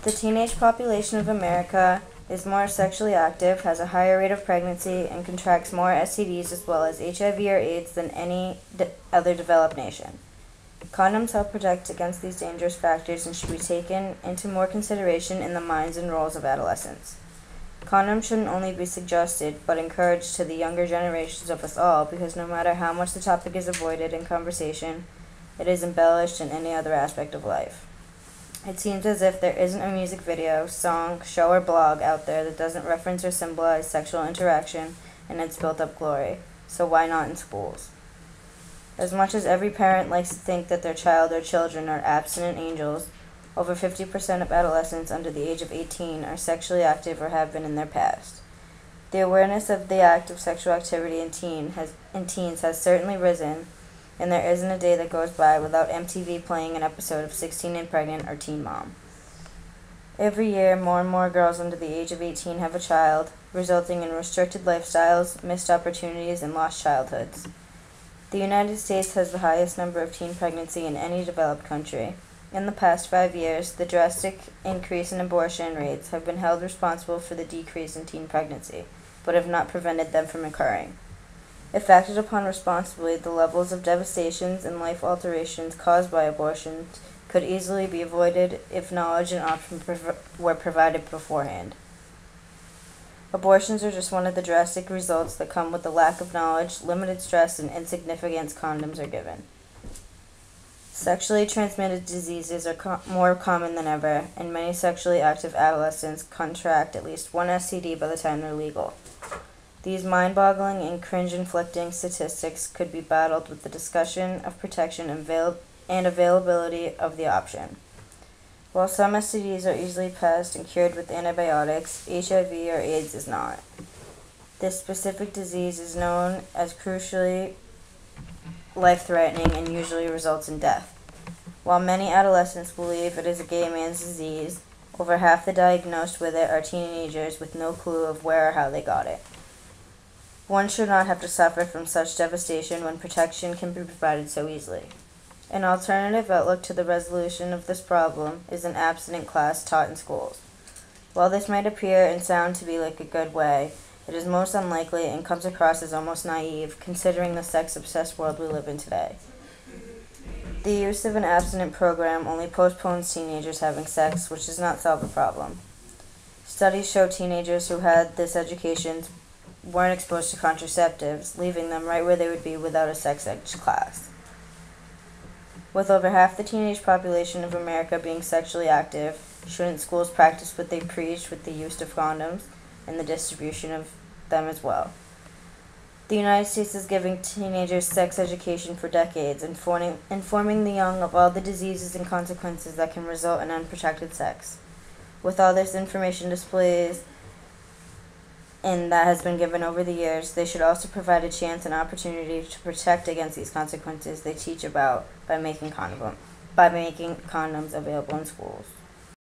The teenage population of America is more sexually active, has a higher rate of pregnancy, and contracts more STDs as well as HIV or AIDS than any other developed nation. Condoms help protect against these dangerous factors and should be taken into more consideration in the minds and roles of adolescents. Condoms shouldn't only be suggested, but encouraged to the younger generations of us all, because no matter how much the topic is avoided in conversation, it is embellished in any other aspect of life. It seems as if there isn't a music video, song, show, or blog out there that doesn't reference or symbolize sexual interaction and its built-up glory, so why not in schools? As much as every parent likes to think that their child or children are abstinent angels, over 50% of adolescents under the age of 18 are sexually active or have been in their past. The awareness of the act of sexual activity in teens has certainly risen, and there isn't a day that goes by without MTV playing an episode of 16 and Pregnant or Teen Mom. Every year, more and more girls under the age of 18 have a child, resulting in restricted lifestyles, missed opportunities, and lost childhoods. The United States has the highest number of teen pregnancy in any developed country. In the past 5 years, the drastic increase in abortion rates have been held responsible for the decrease in teen pregnancy, but have not prevented them from occurring. If acted upon responsibly, the levels of devastations and life alterations caused by abortions could easily be avoided if knowledge and options were provided beforehand. Abortions are just one of the drastic results that come with the lack of knowledge, limited stress, and insignificance condoms are given. Sexually transmitted diseases are more common than ever, and many sexually active adolescents contract at least one STD by the time they're legal. These mind-boggling and cringe-inflicting statistics could be battled with the discussion of protection and availability of the option. While some STDs are easily passed and cured with antibiotics, HIV or AIDS is not. This specific disease is known as crucially life-threatening and usually results in death. While many adolescents believe it is a gay man's disease, over half the diagnosed with it are teenagers with no clue of where or how they got it. One should not have to suffer from such devastation when protection can be provided so easily. An alternative outlook to the resolution of this problem is an abstinent class taught in schools. While this might appear and sound to be like a good way, it is most unlikely and comes across as almost naive, considering the sex-obsessed world we live in today. The use of an abstinent program only postpones teenagers having sex, which does not solve the problem. Studies show teenagers who had this education weren't exposed to contraceptives, leaving them right where they would be without a sex ed class. With over half the teenage population of America being sexually active, shouldn't schools practice what they preach with the use of condoms and the distribution of them as well? The United States is giving teenagers sex education for decades, informing the young of all the diseases and consequences that can result in unprotected sex. With all this information displays and that has been given over the years, they should also provide a chance and opportunity to protect against these consequences they teach about by making condoms available in schools.